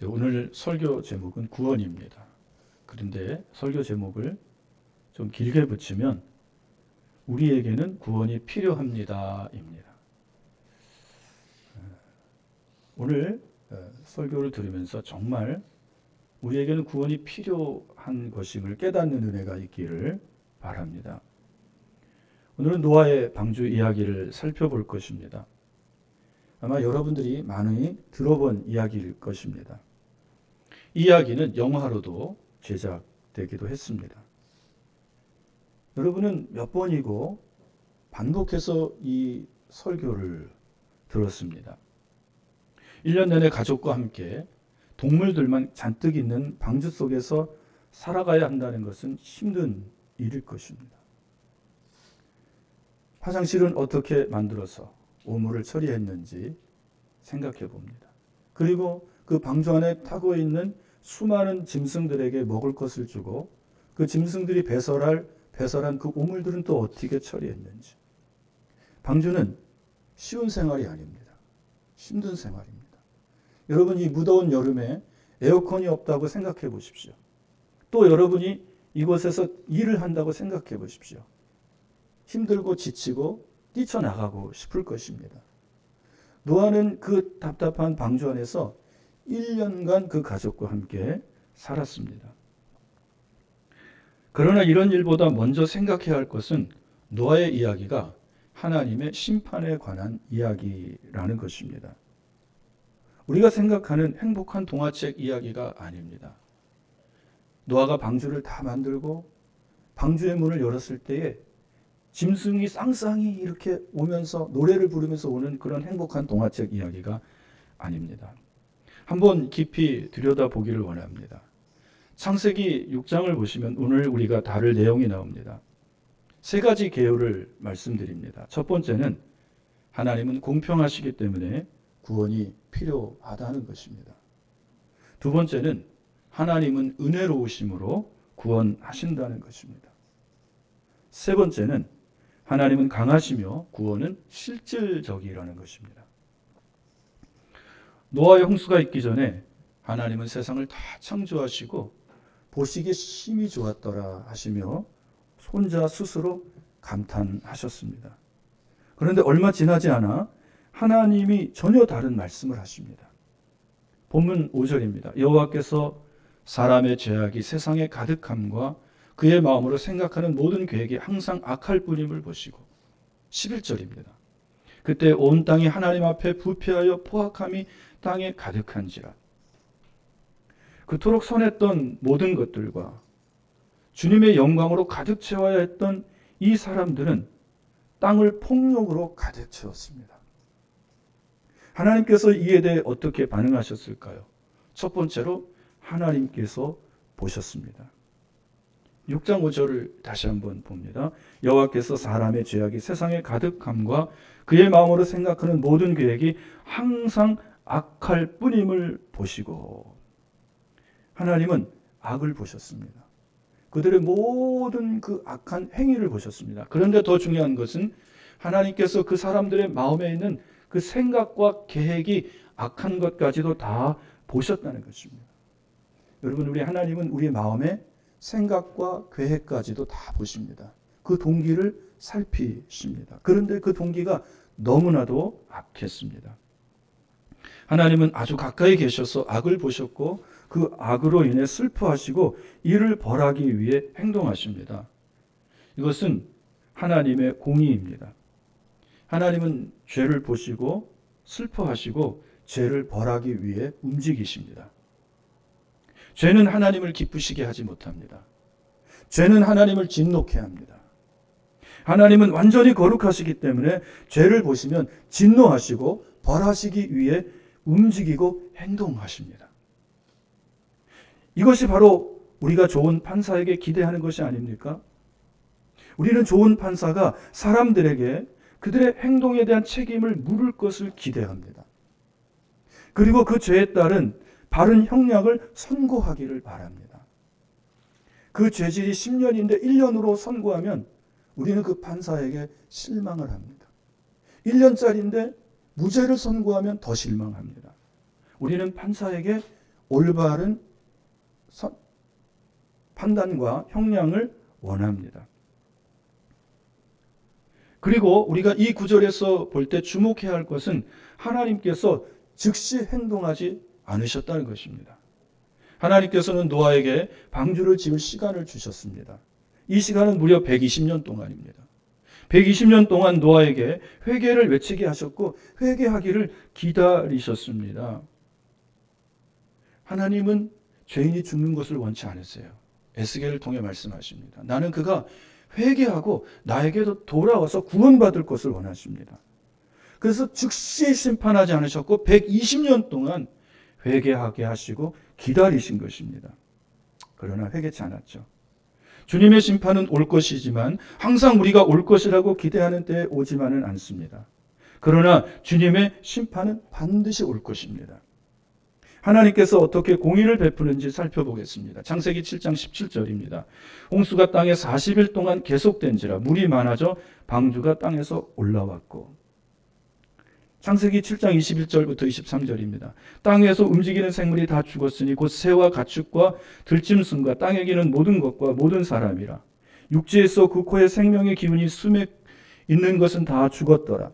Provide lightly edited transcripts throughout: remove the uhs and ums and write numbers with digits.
오늘 설교 제목은 구원입니다. 그런데 설교 제목을 좀 길게 붙이면 우리에게는 구원이 필요합니다입니다. 오늘 설교를 들으면서 정말 우리에게는 구원이 필요한 것임을 깨닫는 은혜가 있기를 바랍니다. 오늘은 노아의 방주 이야기를 살펴볼 것입니다. 아마 여러분들이 많이 들어본 이야기일 것입니다. 이 이야기는 영화로도 제작되기도 했습니다. 여러분은 몇 번이고 반복해서 이 설교를 들었습니다. 1년 내내 가족과 함께 동물들만 잔뜩 있는 방주 속에서 살아가야 한다는 것은 힘든 일일 것입니다. 화장실은 어떻게 만들어서 오물을 처리했는지 생각해 봅니다. 그리고 그 방주 안에 타고 있는 수많은 짐승들에게 먹을 것을 주고 그 짐승들이 배설한 그 오물들은 또 어떻게 처리했는지. 방주는 쉬운 생활이 아닙니다. 힘든 생활입니다. 여러분, 이 무더운 여름에 에어컨이 없다고 생각해 보십시오. 또 여러분이 이곳에서 일을 한다고 생각해 보십시오. 힘들고 지치고 뛰쳐나가고 싶을 것입니다. 노아는 그 답답한 방주 안에서 1년간 그 가족과 함께 살았습니다. 그러나 이런 일보다 먼저 생각해야 할 것은 노아의 이야기가 하나님의 심판에 관한 이야기라는 것입니다. 우리가 생각하는 행복한 동화책 이야기가 아닙니다. 노아가 방주를 다 만들고 방주의 문을 열었을 때에 짐승이 쌍쌍이 이렇게 오면서 노래를 부르면서 오는 그런 행복한 동화책 이야기가 아닙니다. 한번 깊이 들여다보기를 원합니다. 창세기 6장을 보시면 오늘 우리가 다룰 내용이 나옵니다. 세 가지 계율을 말씀드립니다. 첫 번째는 하나님은 공평하시기 때문에 구원이 필요하다는 것입니다. 두 번째는 하나님은 은혜로우심으로 구원하신다는 것입니다. 세 번째는 하나님은 강하시며 구원은 실질적이라는 것입니다. 노아의 홍수가 있기 전에 하나님은 세상을 다 창조하시고 보시기에 심히 좋았더라 하시며 혼자 스스로 감탄하셨습니다. 그런데 얼마 지나지 않아 하나님이 전혀 다른 말씀을 하십니다. 본문 5절입니다. 여호와께서 사람의 죄악이 세상에 가득함과 그의 마음으로 생각하는 모든 계획이 항상 악할 뿐임을 보시고 11절입니다. 그때 온 땅이 하나님 앞에 부패하여 포악함이 땅에 가득한지라. 그토록 선했던 모든 것들과 주님의 영광으로 가득 채워야 했던 이 사람들은 땅을 폭력으로 가득 채웠습니다. 하나님께서 이에 대해 어떻게 반응하셨을까요? 첫 번째로 하나님께서 보셨습니다. 6장 5절을 다시 한번 봅니다. 여호와께서 사람의 죄악이 세상에 가득함과 그의 마음으로 생각하는 모든 계획이 항상 악할 뿐임을 보시고. 하나님은 악을 보셨습니다. 그들의 모든 그 악한 행위를 보셨습니다. 그런데 더 중요한 것은 하나님께서 그 사람들의 마음에 있는 그 생각과 계획이 악한 것까지도 다 보셨다는 것입니다. 여러분, 우리 하나님은 우리 마음에 생각과 계획까지도 다 보십니다. 그 동기를 살피십니다. 그런데 그 동기가 너무나도 악했습니다. 하나님은 아주 가까이 계셔서 악을 보셨고 그 악으로 인해 슬퍼하시고 이를 벌하기 위해 행동하십니다. 이것은 하나님의 공의입니다. 하나님은 죄를 보시고 슬퍼하시고 죄를 벌하기 위해 움직이십니다. 죄는 하나님을 기쁘시게 하지 못합니다. 죄는 하나님을 진노케 합니다. 하나님은 완전히 거룩하시기 때문에 죄를 보시면 진노하시고 벌하시기 위해 움직이고 행동하십니다. 이것이 바로 우리가 좋은 판사에게 기대하는 것이 아닙니까? 우리는 좋은 판사가 사람들에게 그들의 행동에 대한 책임을 물을 것을 기대합니다. 그리고 그 죄에 따른 바른 형량을 선고하기를 바랍니다. 그 죄질이 10년인데 1년으로 선고하면 우리는 그 판사에게 실망을 합니다. 1년짜리인데 무죄를 선고하면 더 실망합니다. 우리는 판사에게 올바른 판단과 형량을 원합니다. 그리고 우리가 이 구절에서 볼 때 주목해야 할 것은 하나님께서 즉시 행동하지 않으셨다는 것입니다. 하나님께서는 노아에게 방주를 지을 시간을 주셨습니다. 이 시간은 무려 120년 동안입니다. 120년 동안 노아에게 회개를 외치게 하셨고 회개하기를 기다리셨습니다. 하나님은 죄인이 죽는 것을 원치 않으세요. 에스겔을 통해 말씀하십니다. 나는 그가 회개하고 나에게도 돌아와서 구원받을 것을 원하십니다. 그래서 즉시 심판하지 않으셨고 120년 동안 회개하게 하시고 기다리신 것입니다. 그러나 회개치 않았죠. 주님의 심판은 올 것이지만 항상 우리가 올 것이라고 기대하는 때에 오지만은 않습니다. 그러나 주님의 심판은 반드시 올 것입니다. 하나님께서 어떻게 공의를 베푸는지 살펴보겠습니다. 창세기 7장 17절입니다. 홍수가 땅에 40일 동안 계속된지라 물이 많아져 방주가 땅에서 올라왔고. 창세기 7장 21절부터 23절입니다. 땅에서 움직이는 생물이 다 죽었으니 곧 새와 가축과 들짐승과 땅에 기는 모든 것과 모든 사람이라. 육지에서 그 코에 생명의 기운이 숨에 있는 것은 다 죽었더라.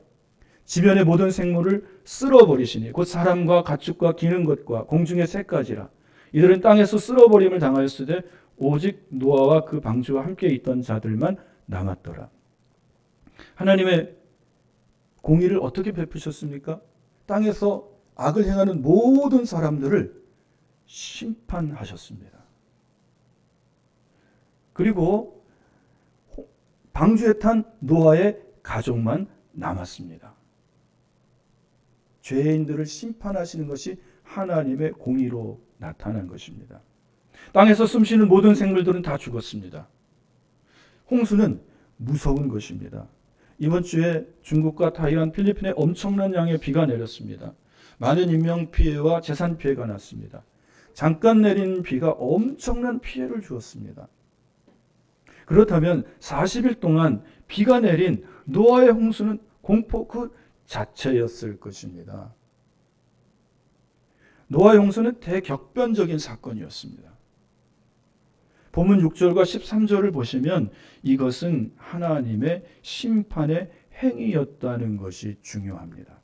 지면의 모든 생물을 쓸어버리시니 곧 사람과 가축과 기는 것과 공중의 새까지라. 이들은 땅에서 쓸어버림을 당하였으되 오직 노아와 그 방주와 함께 있던 자들만 남았더라. 하나님의 공의를 어떻게 베푸셨습니까? 땅에서 악을 행하는 모든 사람들을 심판하셨습니다. 그리고 방주에 탄 노아의 가족만 남았습니다. 죄인들을 심판하시는 것이 하나님의 공의로 나타난 것입니다. 땅에서 숨쉬는 모든 생물들은 다 죽었습니다. 홍수는 무서운 것입니다. 이번 주에 중국과 타이완, 필리핀에 엄청난 양의 비가 내렸습니다. 많은 인명피해와 재산피해가 났습니다. 잠깐 내린 비가 엄청난 피해를 주었습니다. 그렇다면 40일 동안 비가 내린 노아의 홍수는 공포 그 자체였을 것입니다. 노아의 홍수는 대격변적인 사건이었습니다. 본문 6절과 13절을 보시면 이것은 하나님의 심판의 행위였다는 것이 중요합니다.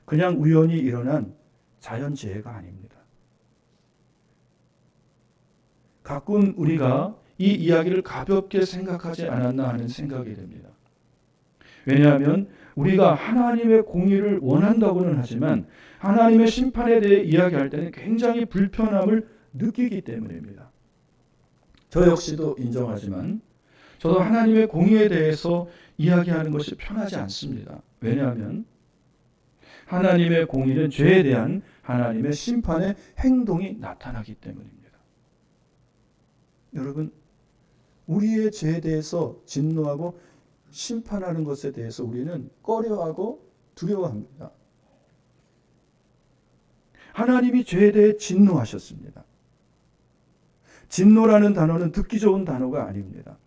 그냥 우연히 일어난 자연재해가 아닙니다. 가끔 우리가 이 이야기를 가볍게 생각하지 않았나 하는 생각이 듭니다. 왜냐하면 우리가 하나님의 공의를 원한다고는 하지만 하나님의 심판에 대해 이야기할 때는 굉장히 불편함을 느끼기 때문입니다. 저 역시도 인정하지만 저도 하나님의 공의에 대해서 이야기하는 것이 편하지 않습니다. 왜냐하면 하나님의 공의는 죄에 대한 하나님의 심판의 행동이 나타나기 때문입니다. 여러분, 우리의 죄에 대해서 진노하고 심판하는 것에 대해서 우리는 꺼려하고 두려워합니다. 하나님이 죄에 대해 진노하셨습니다. 진노라는 단어는 듣기 좋은 단어가 아닙니다.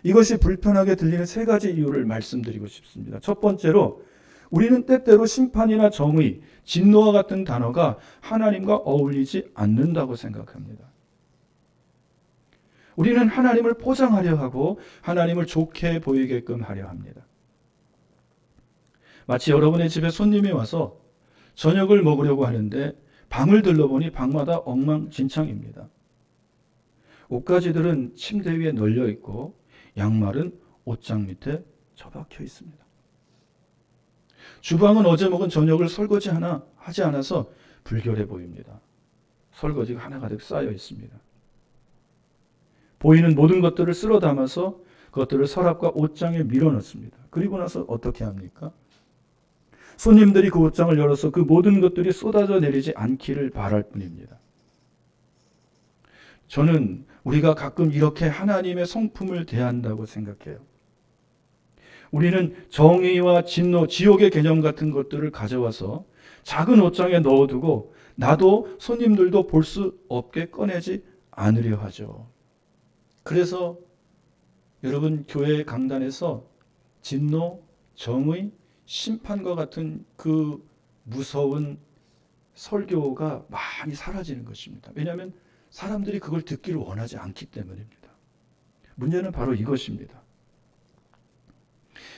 이것이 불편하게 들리는 세 가지 이유를 말씀드리고 싶습니다. 첫 번째로 우리는 때때로 심판이나 정의, 진노와 같은 단어가 하나님과 어울리지 않는다고 생각합니다. 우리는 하나님을 포장하려 하고 하나님을 좋게 보이게끔 하려 합니다. 마치 여러분의 집에 손님이 와서 저녁을 먹으려고 하는데 방을 들러보니 방마다 엉망진창입니다. 옷가지들은 침대 위에 널려 있고 양말은 옷장 밑에 처박혀 있습니다. 주방은 어제 먹은 저녁을 하지 않아서 불결해 보입니다. 설거지가 하나가득 쌓여 있습니다. 보이는 모든 것들을 쓸어 담아서 그것들을 서랍과 옷장에 밀어넣습니다. 그리고 나서 어떻게 합니까? 손님들이 그 옷장을 열어서 그 모든 것들이 쏟아져 내리지 않기를 바랄 뿐입니다. 저는 우리가 가끔 이렇게 하나님의 성품을 대한다고 생각해요. 우리는 정의와 진노, 지옥의 개념 같은 것들을 가져와서 작은 옷장에 넣어두고 나도 손님들도 볼 수 없게 꺼내지 않으려 하죠. 그래서 여러분 교회 강단에서 진노, 정의, 심판과 같은 그 무서운 설교가 많이 사라지는 것입니다. 왜냐하면 사람들이 그걸 듣기를 원하지 않기 때문입니다. 문제는 바로 이것입니다.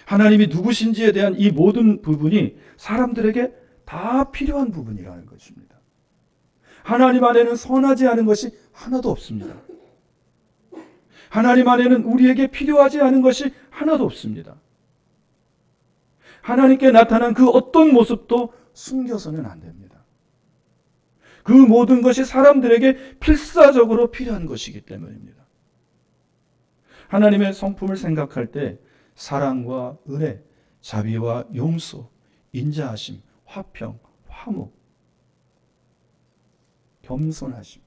하나님이 누구신지에 대한 이 모든 부분이 사람들에게 다 필요한 부분이라는 것입니다. 하나님 안에는 선하지 않은 것이 하나도 없습니다. 하나님 안에는 우리에게 필요하지 않은 것이 하나도 없습니다. 하나님께 나타난 그 어떤 모습도 숨겨서는 안 됩니다. 그 모든 것이 사람들에게 필사적으로 필요한 것이기 때문입니다. 하나님의 성품을 생각할 때 사랑과 은혜, 자비와 용서, 인자하심, 화평, 화목, 겸손하심,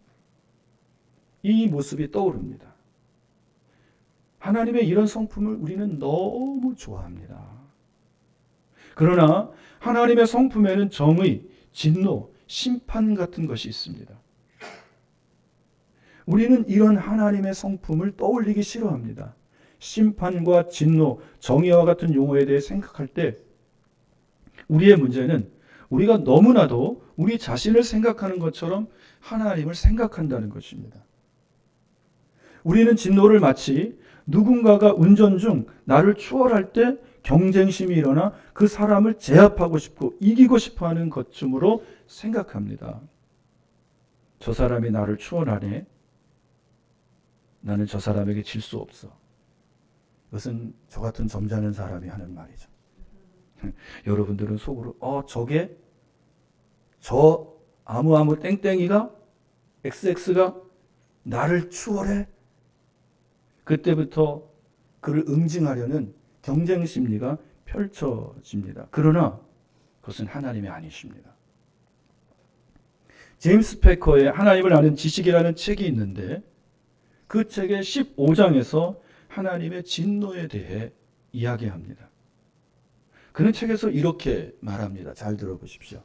이 모습이 떠오릅니다. 하나님의 이런 성품을 우리는 너무 좋아합니다. 그러나 하나님의 성품에는 정의, 진노, 심판 같은 것이 있습니다. 우리는 이런 하나님의 성품을 떠올리기 싫어합니다. 심판과 진노, 정의와 같은 용어에 대해 생각할 때 우리의 문제는 우리가 너무나도 우리 자신을 생각하는 것처럼 하나님을 생각한다는 것입니다. 우리는 진노를 마치 누군가가 운전 중 나를 추월할 때 경쟁심이 일어나 그 사람을 제압하고 싶고 이기고 싶어 하는 것쯤으로 생각합니다. 저 사람이 나를 추월하네. 나는 저 사람에게 질 수 없어. 이것은 저 같은 점잖은 사람이 하는 말이죠. 여러분들은 속으로 저게 저 아무 땡땡이가 XX가 나를 추월해? 그때부터 그를 응징하려는 경쟁 심리가 펼쳐집니다. 그러나 그것은 하나님이 아니십니다. 제임스 패커의 하나님을 아는 지식이라는 책이 있는데 그 책의 15장에서 하나님의 진노에 대해 이야기합니다. 그는 책에서 이렇게 말합니다. 잘 들어보십시오.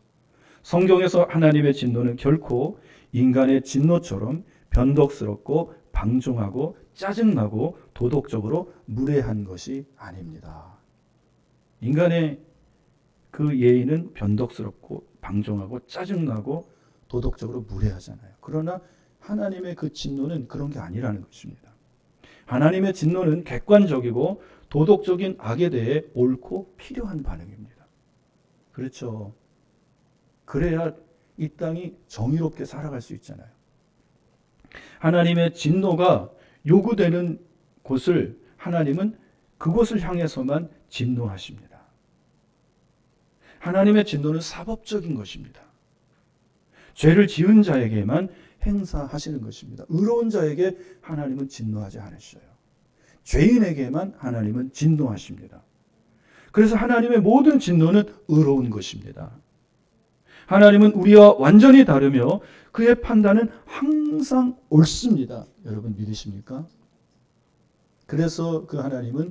성경에서 하나님의 진노는 결코 인간의 진노처럼 변덕스럽고 방종하고 짜증나고 도덕적으로 무례한 것이 아닙니다. 인간의 그 예의는 변덕스럽고 방종하고 짜증나고 도덕적으로 무례하잖아요. 그러나 하나님의 그 진노는 그런 게 아니라는 것입니다. 하나님의 진노는 객관적이고 도덕적인 악에 대해 옳고 필요한 반응입니다. 그렇죠. 그래야 이 땅이 정의롭게 살아갈 수 있잖아요. 하나님의 진노가 요구되는 곳을 하나님은 그곳을 향해서만 진노하십니다. 하나님의 진노는 사법적인 것입니다. 죄를 지은 자에게만 행사하시는 것입니다. 의로운 자에게 하나님은 진노하지 않으셔요. 죄인에게만 하나님은 진노하십니다. 그래서 하나님의 모든 진노는 의로운 것입니다. 하나님은 우리와 완전히 다르며 그의 판단은 항상 옳습니다. 여러분 믿으십니까? 그래서 그 하나님은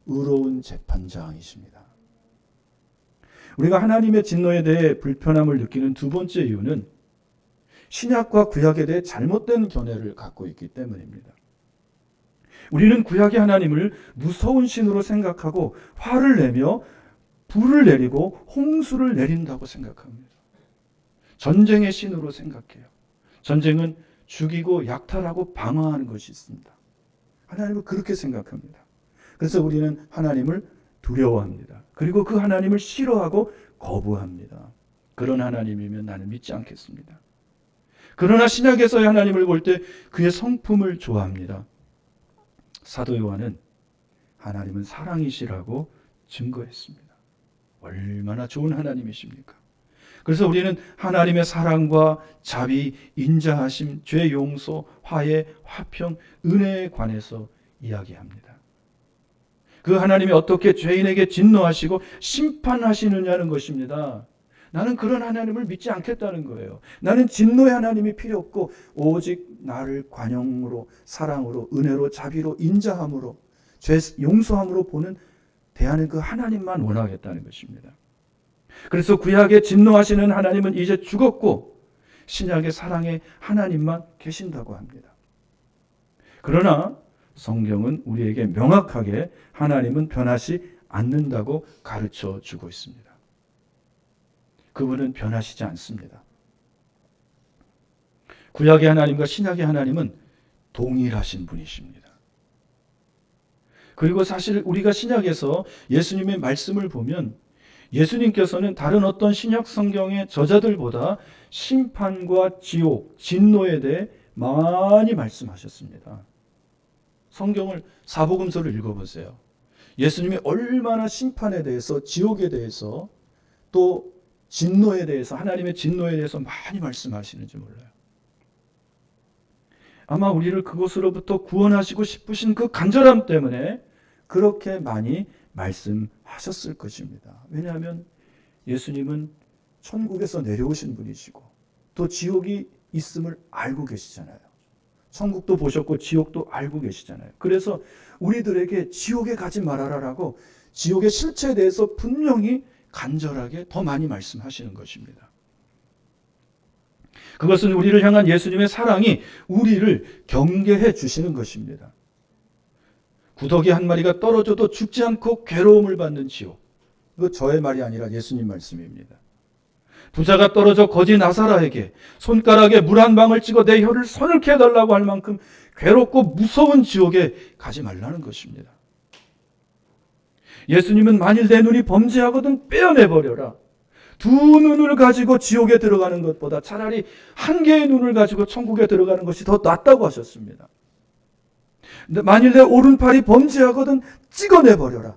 의로운 재판장이십니다. 우리가 하나님의 진노에 대해 불편함을 느끼는 두 번째 이유는 신약과 구약에 대해 잘못된 견해를 갖고 있기 때문입니다. 우리는 구약의 하나님을 무서운 신으로 생각하고 화를 내며 불을 내리고 홍수를 내린다고 생각합니다. 전쟁의 신으로 생각해요. 전쟁은 죽이고 약탈하고 방어하는 것이 있습니다. 하나님을 그렇게 생각합니다. 그래서 우리는 하나님을 두려워합니다. 그리고 그 하나님을 싫어하고 거부합니다. 그런 하나님이면 나는 믿지 않겠습니다. 그러나 신약에서의 하나님을 볼 때 그의 성품을 좋아합니다. 사도 요한은 하나님은 사랑이시라고 증거했습니다. 얼마나 좋은 하나님이십니까? 그래서 우리는 하나님의 사랑과 자비, 인자하심, 죄 용서, 화해, 화평, 은혜에 관해서 이야기합니다. 그 하나님이 어떻게 죄인에게 진노하시고 심판하시느냐는 것입니다. 나는 그런 하나님을 믿지 않겠다는 거예요. 나는 진노의 하나님이 필요 없고 오직 나를 관용으로, 사랑으로, 은혜로, 자비로, 인자함으로, 죄 용서함으로 대하는 그 하나님만 원하겠다는 것입니다. 그래서 구약에 진노하시는 하나님은 이제 죽었고 신약의 사랑의 하나님만 계신다고 합니다. 그러나 성경은 우리에게 명확하게 하나님은 변하지 않는다고 가르쳐 주고 있습니다. 그분은 변하시지 않습니다. 구약의 하나님과 신약의 하나님은 동일하신 분이십니다. 그리고 사실 우리가 신약에서 예수님의 말씀을 보면 예수님께서는 다른 어떤 신약 성경의 저자들보다 심판과 지옥, 진노에 대해 많이 말씀하셨습니다. 성경을 사복음서를 읽어보세요. 예수님이 얼마나 심판에 대해서, 지옥에 대해서, 또 진노에 대해서, 하나님의 진노에 대해서 많이 말씀하시는지 몰라요. 아마 우리를 그곳으로부터 구원하시고 싶으신 그 간절함 때문에 그렇게 많이 말씀하셨을 것입니다. 왜냐하면 예수님은 천국에서 내려오신 분이시고 또 지옥이 있음을 알고 계시잖아요. 천국도 보셨고 지옥도 알고 계시잖아요. 그래서 우리들에게 지옥에 가지 말아라라고 지옥의 실체에 대해서 분명히 간절하게 더 많이 말씀하시는 것입니다. 그것은 우리를 향한 예수님의 사랑이 우리를 경계해 주시는 것입니다. 구더기 한 마리가 떨어져도 죽지 않고 괴로움을 받는 지옥. 이거 저의 말이 아니라 예수님 말씀입니다. 부자가 떨어져 거지 나사라에게 손가락에 물 한 방울 찍어 내 혀를 서늘케 해달라고 할 만큼 괴롭고 무서운 지옥에 가지 말라는 것입니다. 예수님은 만일 내 눈이 범죄하거든 빼어내버려라. 두 눈을 가지고 지옥에 들어가는 것보다 차라리 한 개의 눈을 가지고 천국에 들어가는 것이 더 낫다고 하셨습니다. 근데 만일 내 오른팔이 범죄하거든 찍어내버려라.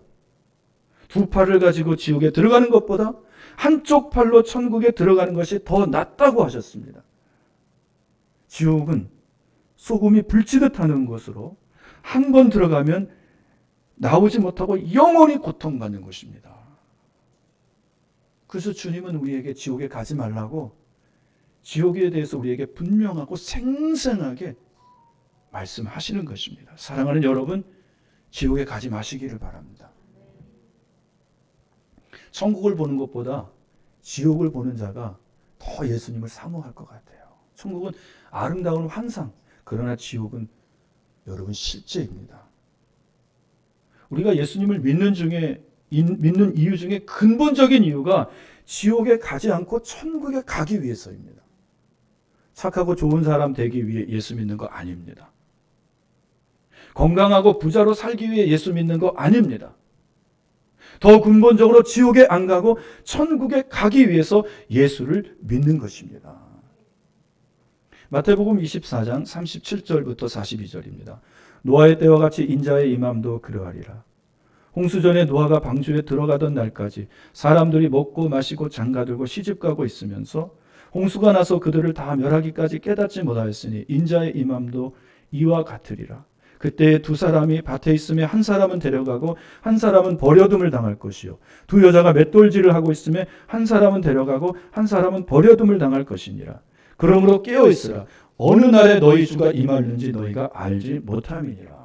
두 팔을 가지고 지옥에 들어가는 것보다 한쪽 팔로 천국에 들어가는 것이 더 낫다고 하셨습니다. 지옥은 소금이 불치듯 하는 곳으로 한 번 들어가면 나오지 못하고 영원히 고통받는 곳입니다. 그래서 주님은 우리에게 지옥에 가지 말라고 지옥에 대해서 우리에게 분명하고 생생하게 말씀하시는 것입니다. 사랑하는 여러분, 지옥에 가지 마시기를 바랍니다. 천국을 보는 것보다 지옥을 보는 자가 더 예수님을 사모할 것 같아요. 천국은 아름다운 환상, 그러나 지옥은 여러분 실제입니다. 우리가 예수님을 믿는 이유 중에 근본적인 이유가 지옥에 가지 않고 천국에 가기 위해서입니다. 착하고 좋은 사람 되기 위해 예수 믿는 거 아닙니다. 건강하고 부자로 살기 위해 예수 믿는 거 아닙니다. 더 근본적으로 지옥에 안 가고 천국에 가기 위해서 예수를 믿는 것입니다. 마태복음 24장 37절부터 42절입니다. 노아의 때와 같이 인자의 임함도 그러하리라. 홍수전에 노아가 방주에 들어가던 날까지 사람들이 먹고 마시고 장가들고 시집가고 있으면서 홍수가 나서 그들을 다 멸하기까지 깨닫지 못하였으니 인자의 임함도 이와 같으리라. 그때 두 사람이 밭에 있으며 한 사람은 데려가고 한 사람은 버려둠을 당할 것이요. 두 여자가 맷돌질을 하고 있으며 한 사람은 데려가고 한 사람은 버려둠을 당할 것이니라. 그러므로 깨어있으라. 어느 날에 너희 주가 임하는지 너희가 알지 못함이니라.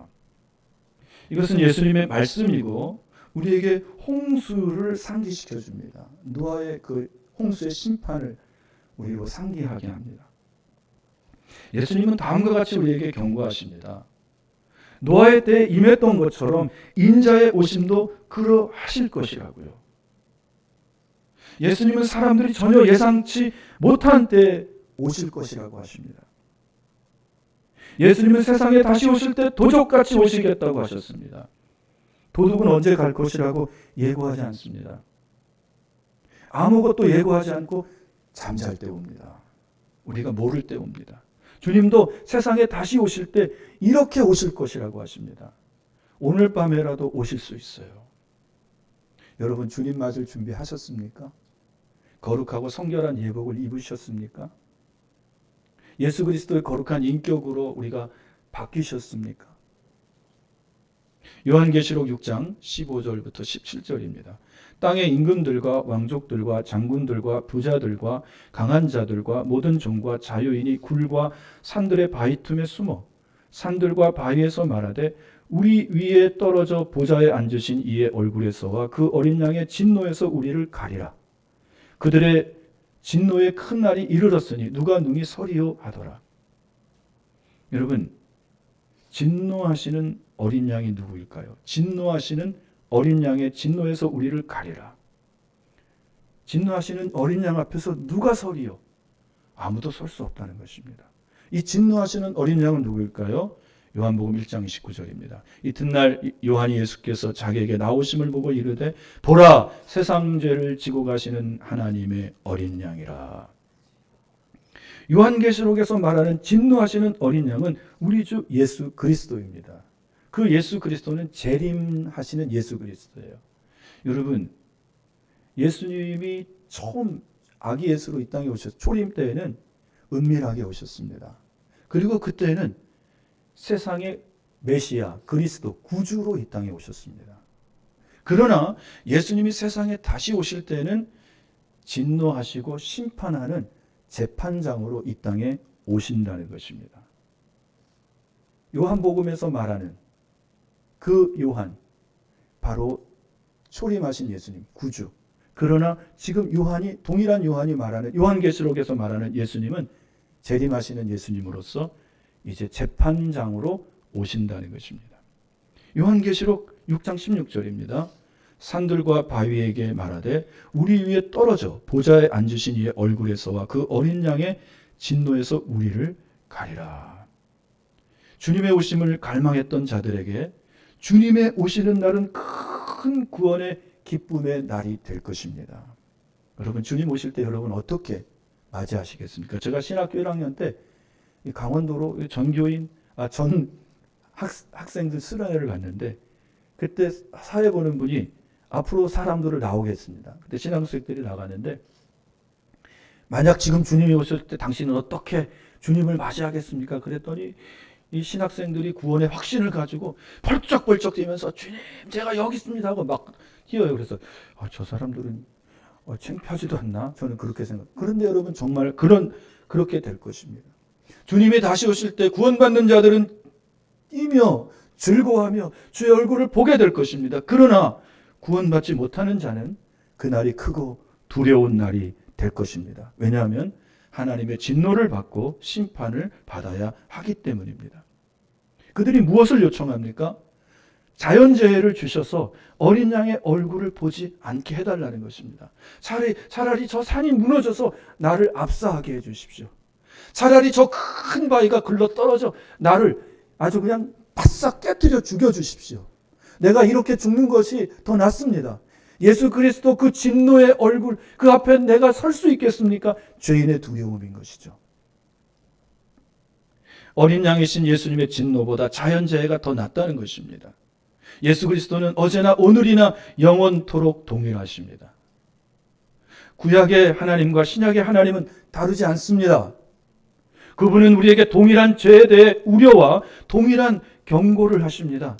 이것은 예수님의 말씀이고 우리에게 홍수를 상기시켜 줍니다. 노아의 그 홍수의 심판을 우리로 상기하게 합니다. 예수님은 다음과 같이 우리에게 경고하십니다. 노아의 때에 임했던 것처럼 인자의 오심도 그러하실 것이라고요. 예수님은 사람들이 전혀 예상치 못한 때에 오실 것이라고 하십니다. 예수님은 세상에 다시 오실 때 도적같이 오시겠다고 하셨습니다. 도둑은 언제 갈 것이라고 예고하지 않습니다. 아무것도 예고하지 않고 잠잘 때 옵니다. 우리가 모를 때 옵니다. 주님도 세상에 다시 오실 때 이렇게 오실 것이라고 하십니다. 오늘 밤에라도 오실 수 있어요. 여러분 주님 맞을 준비하셨습니까? 거룩하고 성결한 예복을 입으셨습니까? 예수 그리스도의 거룩한 인격으로 우리가 바뀌셨습니까? 요한계시록 6장 15절부터 17절입니다. 땅의 임금들과 왕족들과 장군들과 부자들과 강한 자들과 모든 종과 자유인이 굴과 산들의 바위 틈에 숨어 산들과 바위에서 말하되 우리 위에 떨어져 보좌에 앉으신 이의 얼굴에서와 그 어린 양의 진노에서 우리를 가리라. 그들의 진노의 큰 날이 이르렀으니 누가 능히 서리요 하더라. 여러분, 진노하시는 어린 양이 누구일까요? 진노하시는 어린 양의 진노에서 우리를 가리라. 진노하시는 어린 양 앞에서 누가 서리요? 아무도 설 수 없다는 것입니다. 이 진노하시는 어린 양은 누구일까요? 요한복음 1장 29절입니다. 이튿날 요한이 예수께서 자기에게 나오심을 보고 이르되 보라 세상 죄를 지고 가시는 하나님의 어린 양이라. 요한계시록에서 말하는 진노하시는 어린 양은 우리 주 예수 그리스도입니다. 그 예수 그리스도는 재림하시는 예수 그리스도예요. 여러분, 예수님이 처음 아기 예수로 이 땅에 오셨어요. 초림 때에는 은밀하게 오셨습니다. 그리고 그때는 세상의 메시아, 그리스도, 구주로 이 땅에 오셨습니다. 그러나 예수님이 세상에 다시 오실 때는 진노하시고 심판하는 재판장으로 이 땅에 오신다는 것입니다. 요한복음에서 말하는 그 요한, 바로 초림하신 예수님, 구주. 그러나 지금 동일한 요한이 말하는, 요한계시록에서 말하는 예수님은 재림하시는 예수님으로서 이제 재판장으로 오신다는 것입니다. 요한계시록 6장 16절입니다. 산들과 바위에게 말하되 우리 위에 떨어져 보좌에 앉으신 이의 얼굴에서와 그 어린 양의 진노에서 우리를 가리라. 주님의 오심을 갈망했던 자들에게 주님의 오시는 날은 큰 구원의 기쁨의 날이 될 것입니다. 여러분, 주님 오실 때 여러분 어떻게 맞이하시겠습니까? 제가 신학교 1학년 때 강원도로 전 학생들 수련회를 갔는데 그때 사회 보는 분이 앞으로 사람들을 나오겠습니다. 그때 신학생들이 나가는데 만약 지금 주님이 오실 때 당신은 어떻게 주님을 맞이하겠습니까? 그랬더니 이 신학생들이 구원의 확신을 가지고 벌쩍벌쩍 뛰면서 주님 제가 여기 있습니다 하고 막 뛰어요. 그래서 저 사람들은 창피하지도 않나? 저는 그렇게 생각. 그런데 여러분 정말 그렇게 될 것입니다. 주님이 다시 오실 때 구원받는 자들은 뛰며 즐거워하며 주의 얼굴을 보게 될 것입니다. 그러나 구원받지 못하는 자는 그날이 크고 두려운 날이 될 것입니다. 왜냐하면 하나님의 진노를 받고 심판을 받아야 하기 때문입니다. 그들이 무엇을 요청합니까? 자연재해를 주셔서 어린 양의 얼굴을 보지 않게 해달라는 것입니다. 차라리 저 산이 무너져서 나를 압사하게 해주십시오. 차라리 저 큰 바위가 굴러 떨어져 나를 아주 그냥 바싹 깨뜨려 죽여주십시오. 내가 이렇게 죽는 것이 더 낫습니다. 예수 그리스도 그 진노의 얼굴, 그 앞에 내가 설 수 있겠습니까? 죄인의 두려움인 것이죠. 어린 양이신 예수님의 진노보다 자연재해가 더 낫다는 것입니다. 예수 그리스도는 어제나 오늘이나 영원토록 동일하십니다. 구약의 하나님과 신약의 하나님은 다르지 않습니다. 그분은 우리에게 동일한 죄에 대해 우려와 동일한 경고를 하십니다.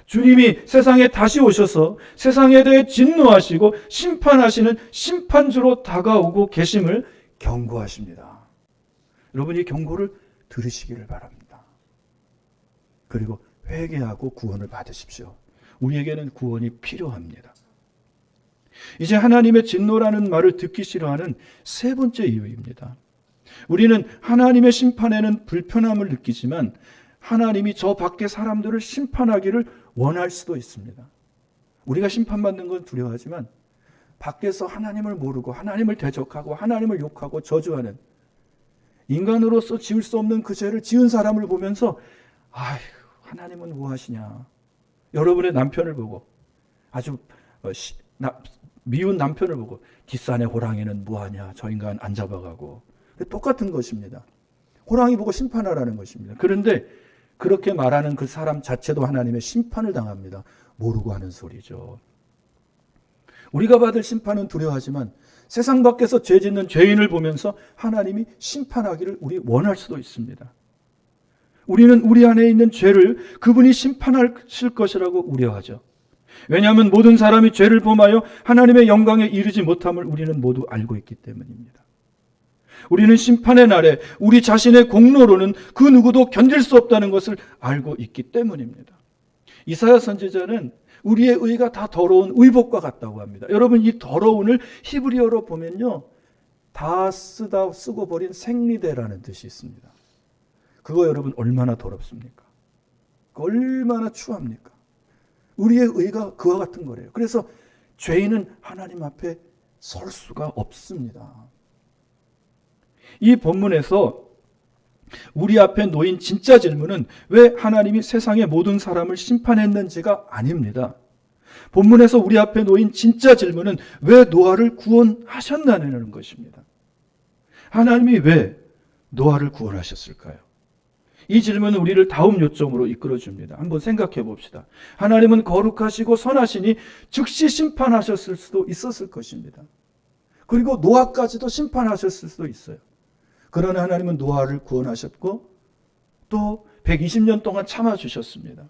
주님이 세상에 다시 오셔서 세상에 대해 진노하시고 심판하시는 심판주로 다가오고 계심을 경고하십니다. 여러분, 이 경고를 들으시기를 바랍니다. 그리고 회개하고 구원을 받으십시오. 우리에게는 구원이 필요합니다. 이제 하나님의 진노라는 말을 듣기 싫어하는 세 번째 이유입니다. 우리는 하나님의 심판에는 불편함을 느끼지만 하나님이 저 밖의 사람들을 심판하기를 원할 수도 있습니다. 우리가 심판받는 건 두려워하지만 밖에서 하나님을 모르고 하나님을 대적하고 하나님을 욕하고 저주하는 인간으로서 지을 수 없는 그 죄를 지은 사람을 보면서 아휴, 하나님은 뭐 하시냐. 여러분의 남편을 보고 아주 미운 남편을 보고 뒷산의 호랑이는 뭐하냐. 저 인간 안 잡아가고. 똑같은 것입니다. 호랑이 보고 심판하라는 것입니다. 그런데 그렇게 말하는 그 사람 자체도 하나님의 심판을 당합니다. 모르고 하는 소리죠. 우리가 받을 심판은 두려워하지만 세상 밖에서 죄 짓는 죄인을 보면서 하나님이 심판하기를 우리 원할 수도 있습니다. 우리는 우리 안에 있는 죄를 그분이 심판하실 것이라고 우려하죠. 왜냐하면 모든 사람이 죄를 범하여 하나님의 영광에 이르지 못함을 우리는 모두 알고 있기 때문입니다. 우리는 심판의 날에 우리 자신의 공로로는 그 누구도 견딜 수 없다는 것을 알고 있기 때문입니다. 이사야 선지자는 우리의 의가 다 더러운 의복과 같다고 합니다. 여러분, 이 더러운을 히브리어로 보면요, 다 쓰고 버린 생리대라는 뜻이 있습니다. 그거 여러분 얼마나 더럽습니까? 얼마나 추합니까? 우리의 의가 그와 같은 거래요. 그래서 죄인은 하나님 앞에 설 수가 없습니다. 이 본문에서 우리 앞에 놓인 진짜 질문은 왜 하나님이 세상의 모든 사람을 심판했는지가 아닙니다. 본문에서 우리 앞에 놓인 진짜 질문은 왜 노아를 구원하셨나는 것입니다. 하나님이 왜 노아를 구원하셨을까요? 이 질문은 우리를 다음 요점으로 이끌어줍니다. 한번 생각해 봅시다. 하나님은 거룩하시고 선하시니 즉시 심판하셨을 수도 있었을 것입니다. 그리고 노아까지도 심판하셨을 수도 있어요. 그러나 하나님은 노아를 구원하셨고 또 120년 동안 참아주셨습니다.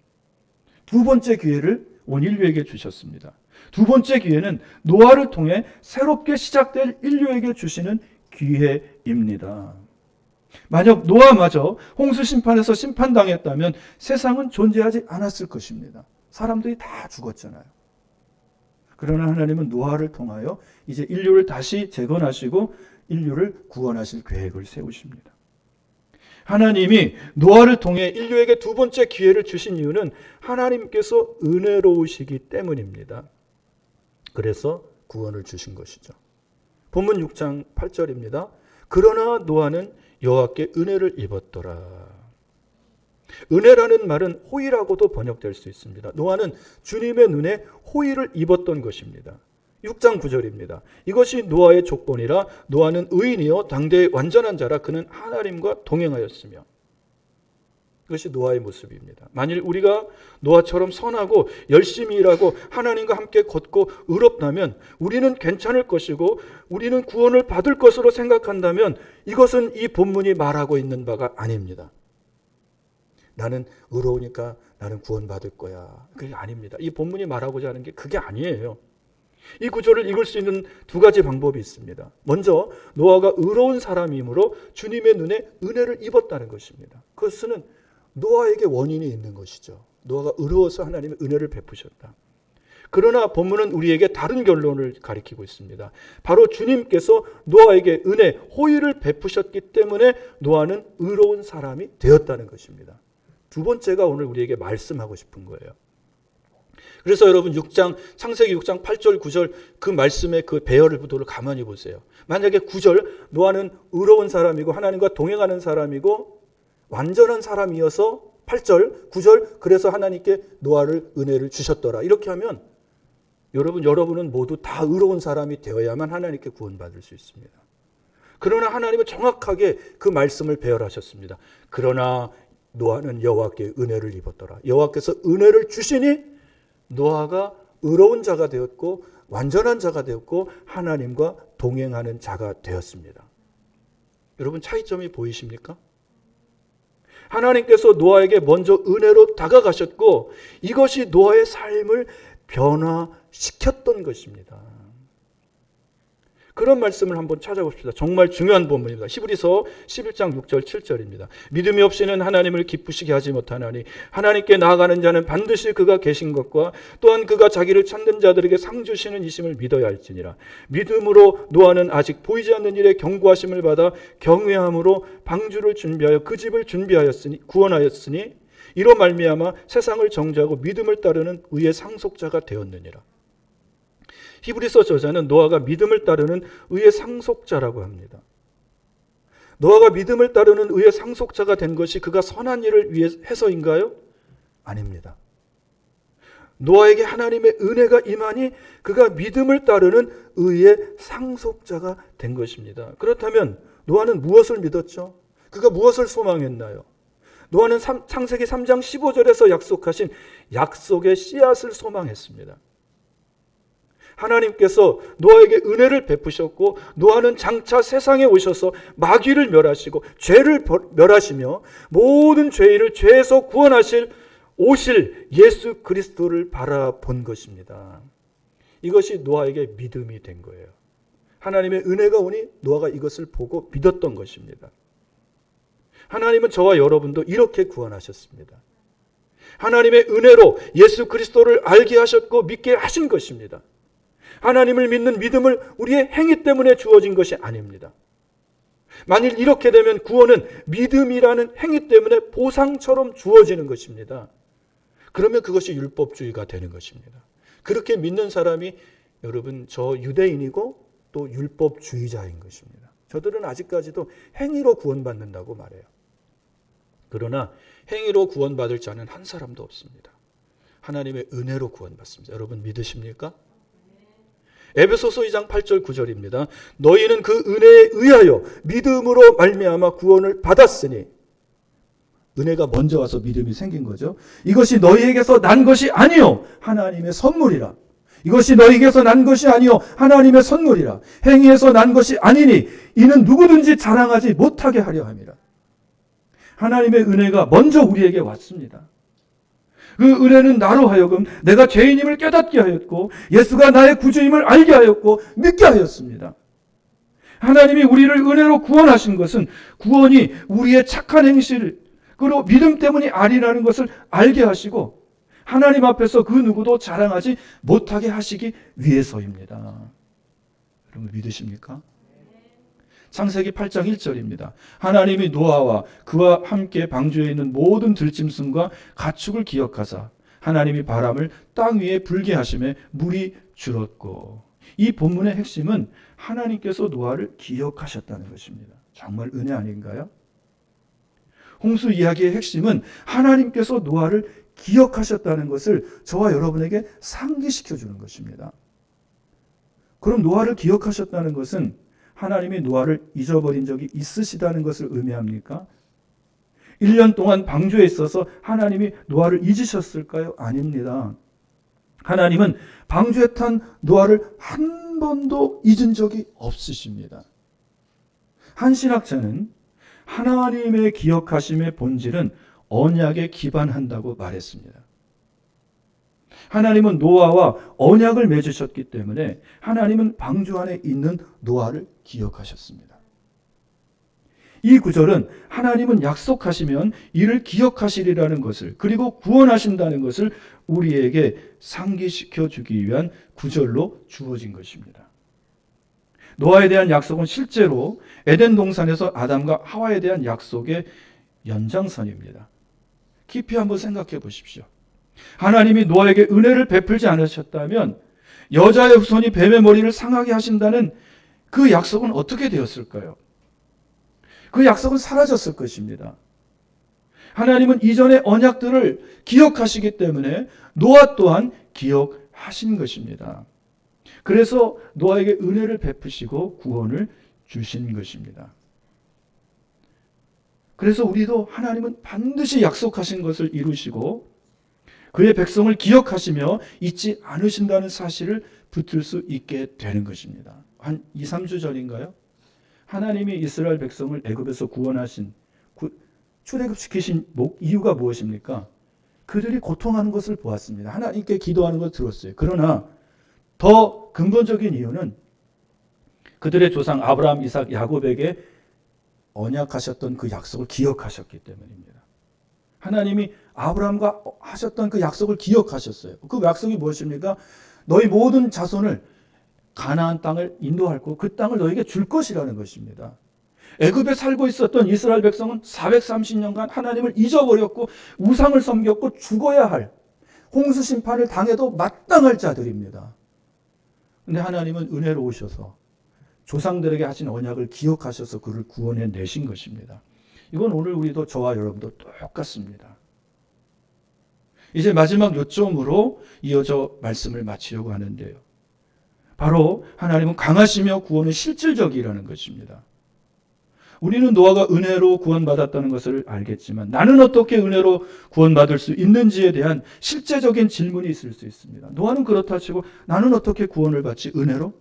두 번째 기회를 온 인류에게 주셨습니다. 두 번째 기회는 노아를 통해 새롭게 시작될 인류에게 주시는 기회입니다. 만약 노아마저 홍수 심판에서 심판당했다면 세상은 존재하지 않았을 것입니다. 사람들이 다 죽었잖아요. 그러나 하나님은 노아를 통하여 이제 인류를 다시 재건하시고 인류를 구원하실 계획을 세우십니다. 하나님이 노아를 통해 인류에게 두 번째 기회를 주신 이유는 하나님께서 은혜로우시기 때문입니다. 그래서 구원을 주신 것이죠. 본문 6장 8절입니다. 그러나 노아는 여호와께 은혜를 입었더라. 은혜라는 말은 호의라고도 번역될 수 있습니다. 노아는 주님의 눈에 호의를 입었던 것입니다. 6장 9절입니다. 이것이 노아의 조건이라 노아는 의인이요 당대의 완전한 자라 그는 하나님과 동행하였으며. 이것이 노아의 모습입니다. 만일 우리가 노아처럼 선하고 열심히 일하고 하나님과 함께 걷고 의롭다면 우리는 괜찮을 것이고 우리는 구원을 받을 것으로 생각한다면 이것은 이 본문이 말하고 있는 바가 아닙니다. 나는 의로우니까 나는 구원받을 거야. 그게 아닙니다. 이 본문이 말하고자 하는 게 그게 아니에요. 이 구절을 읽을 수 있는 두 가지 방법이 있습니다. 먼저 노아가 의로운 사람이므로 주님의 눈에 은혜를 입었다는 것입니다. 그것은 노아에게 원인이 있는 것이죠. 노아가 의로워서 하나님의 은혜를 베푸셨다. 그러나 본문은 우리에게 다른 결론을 가리키고 있습니다. 바로 주님께서 노아에게 은혜, 호의를 베푸셨기 때문에 노아는 의로운 사람이 되었다는 것입니다. 두 번째가 오늘 우리에게 말씀하고 싶은 거예요. 그래서 여러분 창세기 6장 8절 9절 그 말씀의 그 배열을 부도를 가만히 보세요. 만약에 9절 노아는 의로운 사람이고 하나님과 동행하는 사람이고 완전한 사람이어서 8절 9절 그래서 하나님께 노아를 은혜를 주셨더라. 이렇게 하면 여러분은 모두 다 의로운 사람이 되어야만 하나님께 구원받을 수 있습니다. 그러나 하나님은 정확하게 그 말씀을 배열하셨습니다. 그러나 노아는 여호와께 은혜를 입었더라. 여호와께서 은혜를 주시니 노아가 의로운 자가 되었고 완전한 자가 되었고 하나님과 동행하는 자가 되었습니다. 여러분 차이점이 보이십니까? 하나님께서 노아에게 먼저 은혜로 다가가셨고 이것이 노아의 삶을 변화시켰던 것입니다. 그런 말씀을 한번 찾아봅시다. 정말 중요한 본문입니다. 히브리서 11장 6절 7절입니다. 믿음이 없이는 하나님을 기쁘시게 하지 못하나니 하나님께 나아가는 자는 반드시 그가 계신 것과 또한 그가 자기를 찾는 자들에게 상 주시는 이심을 믿어야 할지니라. 믿음으로 노아는 아직 보이지 않는 일에 경고하심을 받아 경외함으로 방주를 준비하여 그 집을 구원하였으니 이로 말미암아 세상을 정죄하고 믿음을 따르는 의의 상속자가 되었느니라. 히브리서 저자는 노아가 믿음을 따르는 의의 상속자라고 합니다. 노아가 믿음을 따르는 의의 상속자가 된 것이 그가 선한 일을 위해서인가요? 아닙니다. 노아에게 하나님의 은혜가 임하니 그가 믿음을 따르는 의의 상속자가 된 것입니다. 그렇다면 노아는 무엇을 믿었죠? 그가 무엇을 소망했나요? 노아는 창세기 3장 15절에서 약속하신 약속의 씨앗을 소망했습니다. 하나님께서 노아에게 은혜를 베푸셨고 노아는 장차 세상에 오셔서 마귀를 멸하시고 죄를 멸하시며 모든 죄인을 죄에서 구원하실 오실 예수 그리스도를 바라본 것입니다. 이것이 노아에게 믿음이 된 거예요. 하나님의 은혜가 오니 노아가 이것을 보고 믿었던 것입니다. 하나님은 저와 여러분도 이렇게 구원하셨습니다. 하나님의 은혜로 예수 그리스도를 알게 하셨고 믿게 하신 것입니다. 하나님을 믿는 믿음을 우리의 행위 때문에 주어진 것이 아닙니다. 만일 이렇게 되면 구원은 믿음이라는 행위 때문에 보상처럼 주어지는 것입니다. 그러면 그것이 율법주의가 되는 것입니다. 그렇게 믿는 사람이 여러분 저 유대인이고 또 율법주의자인 것입니다. 저들은 아직까지도 행위로 구원받는다고 말해요. 그러나 행위로 구원받을 자는 한 사람도 없습니다. 하나님의 은혜로 구원받습니다. 여러분 믿으십니까? 에베소서 2장 8절 9절입니다. 너희는 그 은혜에 의하여 믿음으로 말미암아 구원을 받았으니, 은혜가 먼저 와서 믿음이 생긴 거죠. 이것이 너희에게서 난 것이 아니요 하나님의 선물이라. 이것이 너희에게서 난 것이 아니요 하나님의 선물이라. 행위에서 난 것이 아니니 이는 누구든지 자랑하지 못하게 하려 함이라. 하나님의 은혜가 먼저 우리에게 왔습니다. 그 은혜는 나로 하여금 내가 죄인임을 깨닫게 하였고 예수가 나의 구주임을 알게 하였고 믿게 하였습니다. 하나님이 우리를 은혜로 구원하신 것은 구원이 우리의 착한 행실 그리고 믿음 때문이 아니라는 것을 알게 하시고 하나님 앞에서 그 누구도 자랑하지 못하게 하시기 위해서입니다. 여러분 믿으십니까? 창세기 8장 1절입니다. 하나님이 노아와 그와 함께 방주에 있는 모든 들짐승과 가축을 기억하사 하나님이 바람을 땅 위에 불게 하심에 물이 줄었고. 이 본문의 핵심은 하나님께서 노아를 기억하셨다는 것입니다. 정말 은혜 아닌가요? 홍수 이야기의 핵심은 하나님께서 노아를 기억하셨다는 것을 저와 여러분에게 상기시켜 주는 것입니다. 그럼 노아를 기억하셨다는 것은 하나님이 노아를 잊어버린 적이 있으시다는 것을 의미합니까? 1년 동안 방주에 있어서 하나님이 노아를 잊으셨을까요? 아닙니다. 하나님은 방주에 탄 노아를 한 번도 잊은 적이 없으십니다. 한 신학자는 하나님의 기억하심의 본질은 언약에 기반한다고 말했습니다. 하나님은 노아와 언약을 맺으셨기 때문에 하나님은 방주 안에 있는 노아를 기억하셨습니다. 이 구절은 하나님은 약속하시면 이를 기억하시리라는 것을, 그리고 구원하신다는 것을 우리에게 상기시켜 주기 위한 구절로 주어진 것입니다. 노아에 대한 약속은 실제로 에덴 동산에서 아담과 하와에 대한 약속의 연장선입니다. 깊이 한번 생각해 보십시오. 하나님이 노아에게 은혜를 베풀지 않으셨다면 여자의 후손이 뱀의 머리를 상하게 하신다는 그 약속은 어떻게 되었을까요? 그 약속은 사라졌을 것입니다. 하나님은 이전의 언약들을 기억하시기 때문에 노아 또한 기억하신 것입니다. 그래서 노아에게 은혜를 베푸시고 구원을 주신 것입니다. 그래서 우리도 하나님은 반드시 약속하신 것을 이루시고 그의 백성을 기억하시며 잊지 않으신다는 사실을 붙들 수 있게 되는 것입니다. 한 2, 3주 전인가요? 하나님이 이스라엘 백성을 애굽에서 구원하신, 출애굽시키신 이유가 무엇입니까? 그들이 고통하는 것을 보았습니다. 하나님께 기도하는 것을 들었어요. 그러나 더 근본적인 이유는 그들의 조상 아브라함, 이삭, 야곱에게 언약하셨던 그 약속을 기억하셨기 때문입니다. 하나님이 아브라함과 하셨던 그 약속을 기억하셨어요. 그 약속이 무엇입니까? 너희 모든 자손을 가나안 땅을 인도하고 그 땅을 너에게 줄 것이라는 것입니다. 애굽에 살고 있었던 이스라엘 백성은 430년간 하나님을 잊어버렸고 우상을 섬겼고 죽어야 할, 홍수 심판을 당해도 마땅할 자들입니다. 그런데 하나님은 은혜로우셔서 조상들에게 하신 언약을 기억하셔서 그를 구원해 내신 것입니다. 이건 오늘 우리도 저와 여러분도 똑같습니다. 이제 마지막 요점으로 이어져 말씀을 마치려고 하는데요. 바로 하나님은 강하시며 구원은 실질적이라는 것입니다. 우리는 노아가 은혜로 구원받았다는 것을 알겠지만 나는 어떻게 은혜로 구원받을 수 있는지에 대한 실제적인 질문이 있을 수 있습니다. 노아는 그렇다 치고 나는 어떻게 구원을 받지? 은혜로?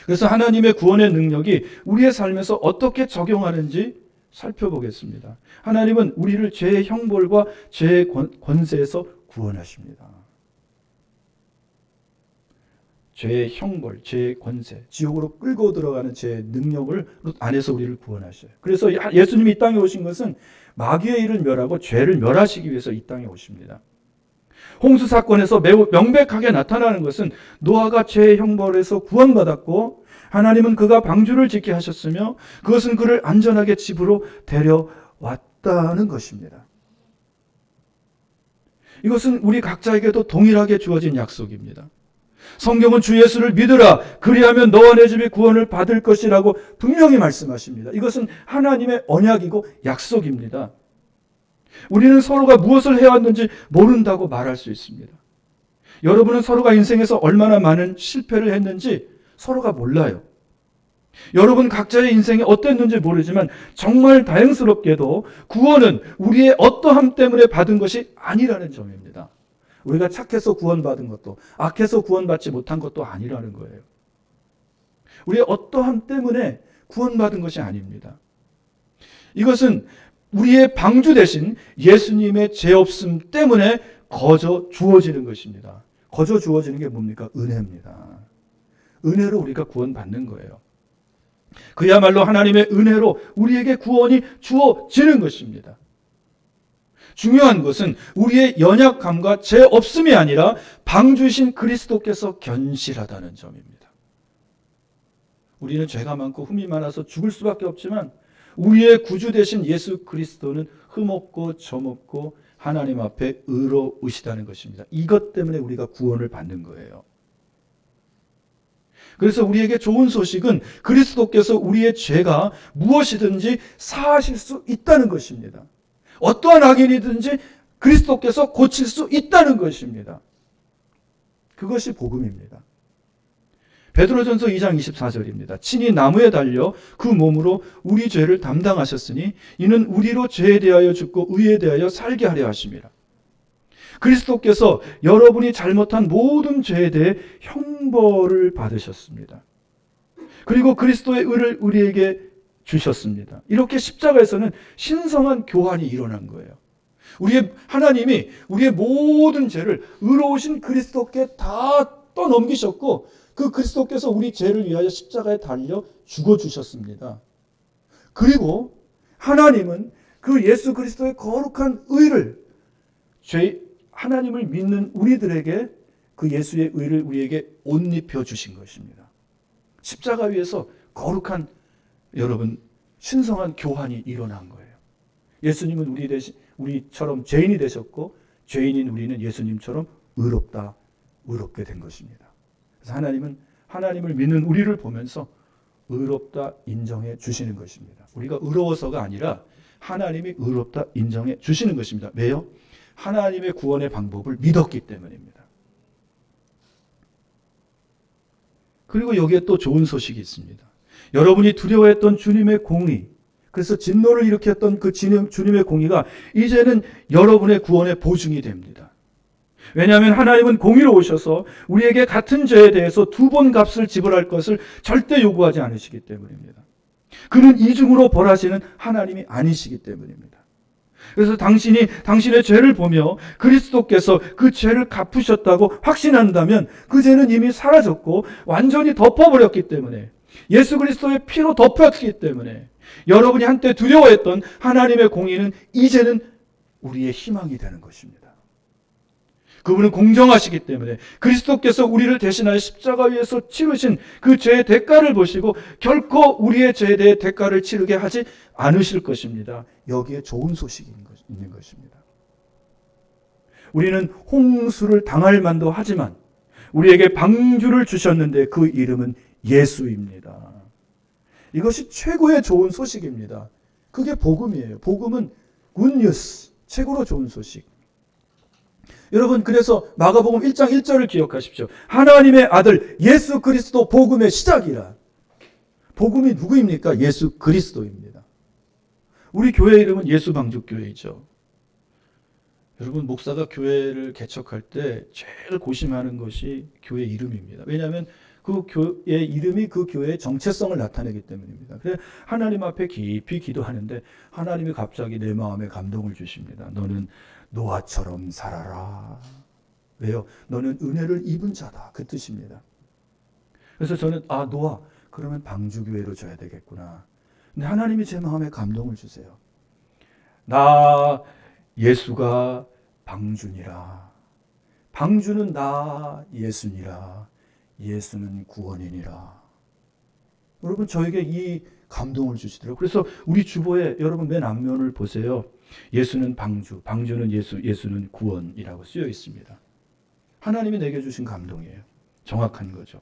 그래서 하나님의 구원의 능력이 우리의 삶에서 어떻게 적용하는지 살펴보겠습니다. 하나님은 우리를 죄의 형벌과 죄의 권세에서 구원하십니다. 죄의 형벌, 죄의 권세, 지옥으로 끌고 들어가는 죄의 능력을 안에서 우리를 구원하셔요. 그래서 예수님이 이 땅에 오신 것은 마귀의 일을 멸하고 죄를 멸하시기 위해서 이 땅에 오십니다. 홍수 사건에서 매우 명백하게 나타나는 것은 노아가 죄의 형벌에서 구원받았고 하나님은 그가 방주를 짓게 하셨으며 그것은 그를 안전하게 집으로 데려왔다는 것입니다. 이것은 우리 각자에게도 동일하게 주어진 약속입니다. 성경은 주 예수를 믿으라 그리하면 너와 내 집이 구원을 받을 것이라고 분명히 말씀하십니다. 이것은 하나님의 언약이고 약속입니다. 우리는 서로가 무엇을 해왔는지 모른다고 말할 수 있습니다. 여러분은 서로가 인생에서 얼마나 많은 실패를 했는지 서로가 몰라요. 여러분 각자의 인생이 어땠는지 모르지만 정말 다행스럽게도 구원은 우리의 어떠함 때문에 받은 것이 아니라는 점입니다. 우리가 착해서 구원받은 것도 악해서 구원받지 못한 것도 아니라는 거예요. 우리의 어떠함 때문에 구원받은 것이 아닙니다. 이것은 우리의 방주 대신 예수님의 죄 없음 때문에 거저 주어지는 것입니다. 거저 주어지는 게 뭡니까? 은혜입니다. 은혜로 우리가 구원받는 거예요. 그야말로 하나님의 은혜로 우리에게 구원이 주어지는 것입니다. 중요한 것은 우리의 연약함과 죄 없음이 아니라 방주신 그리스도께서 견실하다는 점입니다. 우리는 죄가 많고 흠이 많아서 죽을 수밖에 없지만 우리의 구주 되신 예수 그리스도는 흠없고 점없고 하나님 앞에 의로우시다는 것입니다. 이것 때문에 우리가 구원을 받는 거예요. 그래서 우리에게 좋은 소식은 그리스도께서 우리의 죄가 무엇이든지 사하실 수 있다는 것입니다. 어떠한 악인이든지 그리스도께서 고칠 수 있다는 것입니다. 그것이 복음입니다. 베드로전서 2장 24절입니다. 친히 나무에 달려 그 몸으로 우리 죄를 담당하셨으니 이는 우리로 죄에 대하여 죽고 의에 대하여 살게 하려 하심이라. 그리스도께서 여러분이 잘못한 모든 죄에 대해 형벌을 받으셨습니다. 그리고 그리스도의 의를 우리에게 주셨습니다. 이렇게 십자가에서는 신성한 교환이 일어난 거예요. 하나님이 우리의 모든 죄를 의로우신 그리스도께 다 떠넘기셨고 그 그리스도께서 우리 죄를 위하여 십자가에 달려 죽어주셨습니다. 그리고 하나님은 그 예수 그리스도의 거룩한 의를 하나님을 믿는 우리들에게 그 예수의 의를 우리에게 옷 입혀 주신 것입니다. 십자가 위에서 거룩한 여러분 신성한 교환이 일어난 거예요. 예수님은 우리처럼 죄인이 되셨고 죄인인 우리는 예수님처럼 의롭게 된 것입니다. 그래서 하나님은 하나님을 믿는 우리를 보면서 의롭다 인정해 주시는 것입니다. 우리가 의로워서가 아니라 하나님이 의롭다 인정해 주시는 것입니다. 왜요? 하나님의 구원의 방법을 믿었기 때문입니다. 그리고 여기에 또 좋은 소식이 있습니다. 여러분이 두려워했던 주님의 공의, 그래서 진노를 일으켰던 그 주님의 공의가 이제는 여러분의 구원의 보증이 됩니다. 왜냐하면 하나님은 공의로우셔서 우리에게 같은 죄에 대해서 2번 값을 지불할 것을 절대 요구하지 않으시기 때문입니다. 그는 이중으로 벌하시는 하나님이 아니시기 때문입니다. 그래서 당신의 죄를 보며 그리스도께서 그 죄를 갚으셨다고 확신한다면 그 죄는 이미 사라졌고 완전히 덮어버렸기 때문에 예수 그리스도의 피로 덮였기 때문에 여러분이 한때 두려워했던 하나님의 공의는 이제는 우리의 희망이 되는 것입니다. 그분은 공정하시기 때문에 그리스도께서 우리를 대신하여 십자가 위에서 치르신 그 죄의 대가를 보시고 결코 우리의 죄에 대해 대가를 치르게 하지 않으실 것입니다. 여기에 좋은 소식이 있는 것입니다. 우리는 홍수를 당할 만도 하지만 우리에게 방주를 주셨는데 그 이름은 예수입니다. 이것이 최고의 좋은 소식입니다. 그게 복음이에요. 복음은 굿뉴스, 최고로 좋은 소식. 여러분, 그래서 마가복음 1장 1절을 기억하십시오. 하나님의 아들 예수 그리스도 복음의 시작이라. 복음이 누구입니까? 예수 그리스도입니다. 우리 교회 이름은 예수방주교회이죠. 여러분, 목사가 교회를 개척할 때 제일 고심하는 것이 교회 이름입니다. 왜냐하면 그 교회 이름이 그 교회의 정체성을 나타내기 때문입니다. 그래서 하나님 앞에 깊이 기도하는데 하나님이 갑자기 내 마음에 감동을 주십니다. 너는 노아처럼 살아라. 왜요? 너는 은혜를 입은 자다. 그 뜻입니다. 그래서 저는 노아 그러면 방주교회로 줘야 되겠구나. 근데 하나님이 제 마음에 감동을 주세요. 나 예수가 방주니라. 방주는 나 예수니라. 예수는 구원이니라. 여러분, 저에게 이 감동을 주시더라고요. 그래서 우리 주보에 여러분 맨 앞면을 보세요. 예수는 방주, 방주는 예수, 예수는 구원이라고 쓰여 있습니다. 하나님이 내게 주신 감동이에요. 정확한 거죠.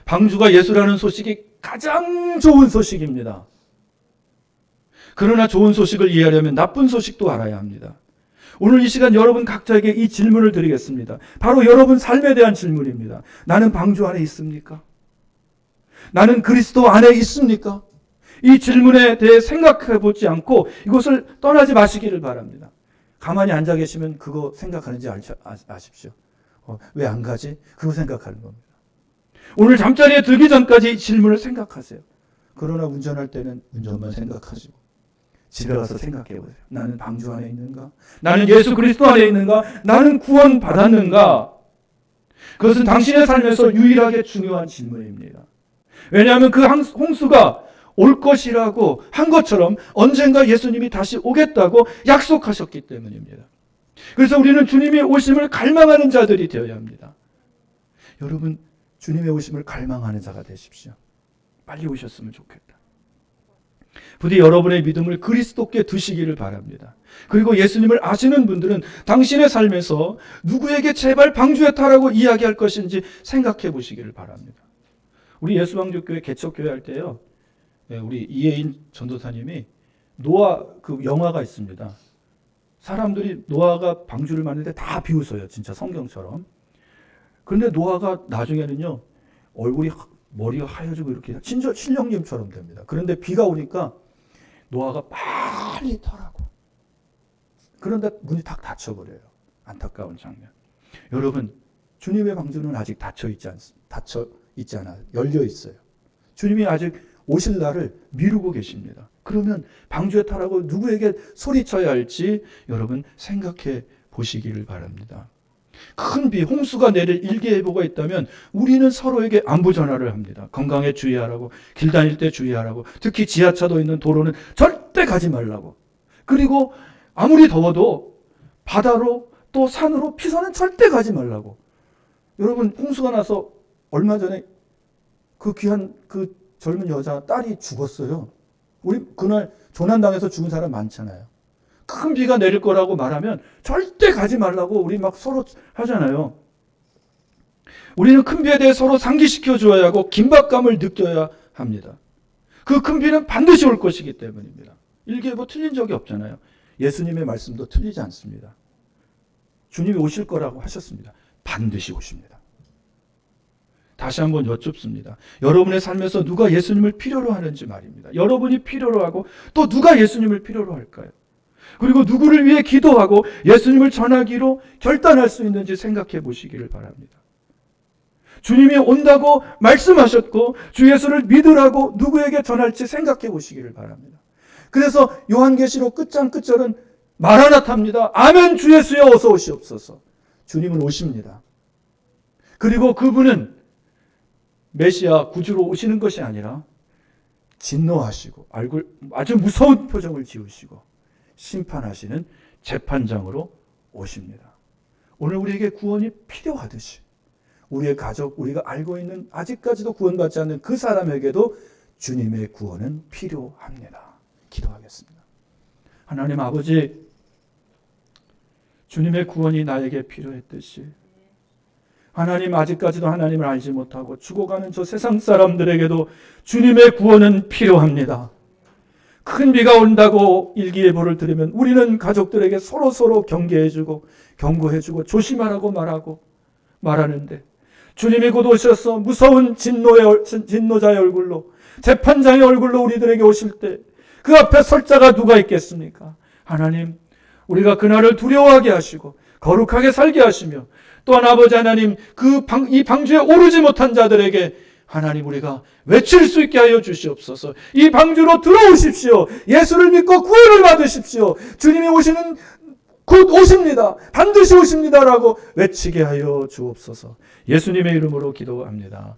방주가 예수라는 소식이 가장 좋은 소식입니다. 그러나 좋은 소식을 이해하려면 나쁜 소식도 알아야 합니다. 오늘 이 시간 여러분 각자에게 이 질문을 드리겠습니다. 바로 여러분 삶에 대한 질문입니다. 나는 방주 안에 있습니까? 나는 그리스도 안에 있습니까? 이 질문에 대해 생각해 보지 않고 이것을 떠나지 마시기를 바랍니다. 가만히 앉아 계시면 그거 생각하는지 아십시오. 왜 안 가지? 그거 생각하는 겁니다. 오늘 잠자리에 들기 전까지 이 질문을 생각하세요. 그러나 운전할 때는 운전만 생각하시고 집에 가서 생각해 보세요. 나는 방주 안에 있는가? 나는 예수 그리스도 안에 있는가? 나는 구원 받았는가? 그것은 당신의 삶에서 유일하게 중요한 질문입니다. 왜냐하면 그 홍수가 올 것이라고 한 것처럼 언젠가 예수님이 다시 오겠다고 약속하셨기 때문입니다. 그래서 우리는 주님의 오심을 갈망하는 자들이 되어야 합니다. 여러분, 주님의 오심을 갈망하는 자가 되십시오. 빨리 오셨으면 좋겠다. 부디 여러분의 믿음을 그리스도께 두시기를 바랍니다. 그리고 예수님을 아시는 분들은 당신의 삶에서 누구에게 제발 방주에 타라고 이야기할 것인지 생각해 보시기를 바랍니다. 우리 예수방주교회 개척교회 할 때요, 우리 이혜인 전도사님이 노아 그 영화가 있습니다. 사람들이 노아가 방주를 만드는데 다 비웃어요. 진짜 성경처럼. 그런데 노아가 나중에는요, 머리가 하얘지고 이렇게 신령님처럼 됩니다. 그런데 비가 오니까 노아가 빨리 타라고. 그런데 문이 탁 닫혀버려요. 안타까운 장면. 여러분, 주님의 방주는 아직 닫혀 있지 않아요. 열려 있어요. 주님이 아직 오실 날을 미루고 계십니다. 그러면 방주에 타라고 누구에게 소리쳐야 할지 여러분 생각해 보시기를 바랍니다. 큰 비, 홍수가 내릴 일기예보가 있다면 우리는 서로에게 안부 전화를 합니다. 건강에 주의하라고, 길 다닐 때 주의하라고, 특히 지하차도 있는 도로는 절대 가지 말라고. 그리고 아무리 더워도 바다로 또 산으로 피서는 절대 가지 말라고. 여러분, 홍수가 나서 얼마 전에 그 귀한 그 젊은 여자 딸이 죽었어요. 우리 그날 조난당해서 죽은 사람 많잖아요. 큰 비가 내릴 거라고 말하면 절대 가지 말라고 우리 막 서로 하잖아요. 우리는 큰 비에 대해 서로 상기시켜 주어야 하고 긴박감을 느껴야 합니다. 그 큰 비는 반드시 올 것이기 때문입니다. 일기예보 틀린 적이 없잖아요. 예수님의 말씀도 틀리지 않습니다. 주님이 오실 거라고 하셨습니다. 반드시 오십니다. 다시 한번 여쭙습니다. 여러분의 삶에서 누가 예수님을 필요로 하는지 말입니다. 여러분이 필요로 하고 또 누가 예수님을 필요로 할까요? 그리고 누구를 위해 기도하고 예수님을 전하기로 결단할 수 있는지 생각해 보시기를 바랍니다. 주님이 온다고 말씀하셨고 주 예수를 믿으라고 누구에게 전할지 생각해 보시기를 바랍니다. 그래서 요한계시록 끝장 끝절은 마라나타입니다. 아멘 주 예수여 어서 오시옵소서. 주님은 오십니다. 그리고 그분은 메시아 구주로 오시는 것이 아니라 진노하시고 얼굴 아주 무서운 표정을 지으시고 심판하시는 재판장으로 오십니다. 오늘 우리에게 구원이 필요하듯이 우리의 가족, 우리가 알고 있는 아직까지도 구원받지 않는 그 사람에게도 주님의 구원은 필요합니다. 기도하겠습니다. 하나님 아버지, 주님의 구원이 나에게 필요했듯이 하나님 아직까지도 하나님을 알지 못하고 죽어가는 저 세상 사람들에게도 주님의 구원은 필요합니다. 큰 비가 온다고 일기예보를 들으면 우리는 가족들에게 서로 경계해주고 경고해주고 조심하라고 말하는데 주님이 곧 오셔서 무서운 진노자의 얼굴로 재판장의 얼굴로 우리들에게 오실 때 그 앞에 설 자가 누가 있겠습니까? 하나님, 우리가 그날을 두려워하게 하시고 거룩하게 살게 하시며 또한 아버지 하나님, 이 방주에 오르지 못한 자들에게 하나님 우리가 외칠 수 있게 하여 주시옵소서. 이 방주로 들어오십시오. 예수를 믿고 구원을 받으십시오. 주님이 곧 오십니다. 반드시 오십니다라고 외치게 하여 주옵소서. 예수님의 이름으로 기도합니다.